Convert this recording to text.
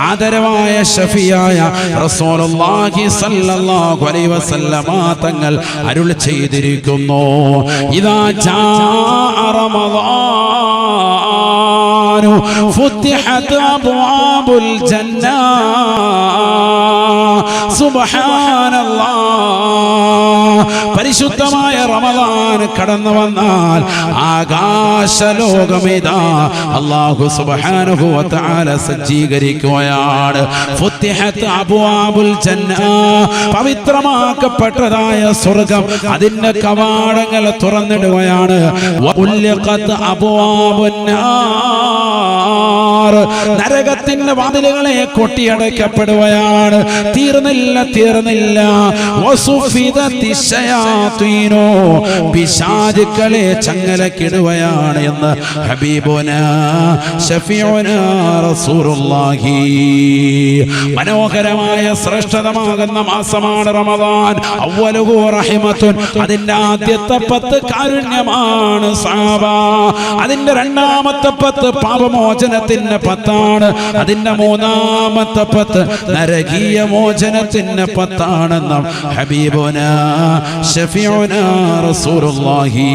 ആദരവായ ഷഫിയായ റസൂലുള്ളാഹി സ്വല്ലല്ലാഹു അലൈഹി വസല്ലമ തങ്ങൾ അരുൾ ചെയ്തിരിക്കുന്നു ഇദാ ജാ റമളാൻ ഫുത്തിഹത് അബ്വാബുൽ ജന്ന സുബ്ഹാനല്ലാഹ് പരിശുദ്ധമായ റമളാൻ കടന്നു വന്നാൽ ആകാശലോകമിതാ അല്ലാഹു സുബ്ഹാനഹു വ തആല സജ്ജീകരിക്കുകയാണ് ഫുത്തിഹത് അബ്വാബുൽ ജന്ന പവിത്രമാക്കപ്പെട്ടതായ സ്വർഗ്ഗം അതിന്റെ കവാടങ്ങൾ തുറന്നിടുകയാണ് വഉൽഖത് അബ്വാബുൻ നാർ നരകത്തിന്റെ വാതിലുകളെ കൊട്ടിയടക്കപ്പെടുകയാണ് തീർന്നില്ല വസുഫിദത്തിശ് ശയാതീനോ പിശാചുക്കളെ ചങ്ങലക്കിടുകയാണ് എന്ന് ഹബീബുനാ ശഫീഉനാ റസൂലുള്ളാഹി മനോഹരമായ ശ്രേഷ്ഠതമാകുന്ന മാസമാണ് റമളാൻ അവ്വലുഹു റഹ്മത്തുൻ അതിന്റെ ആദ്യത്തെ 10 കാരുണ്യമാണ് സഹാബ അതിന്റെ രണ്ടാമത്തെ 10 പാപമോചനത്തിന്റെ 10 അതിന്റെ മൂന്നാമത്തെ 10 നരകീയ മോചനത്തിന്റെ 10 ആണെന്ന് ഹബീബുനാ ശഫീഉനാ റസൂലുള്ളാഹി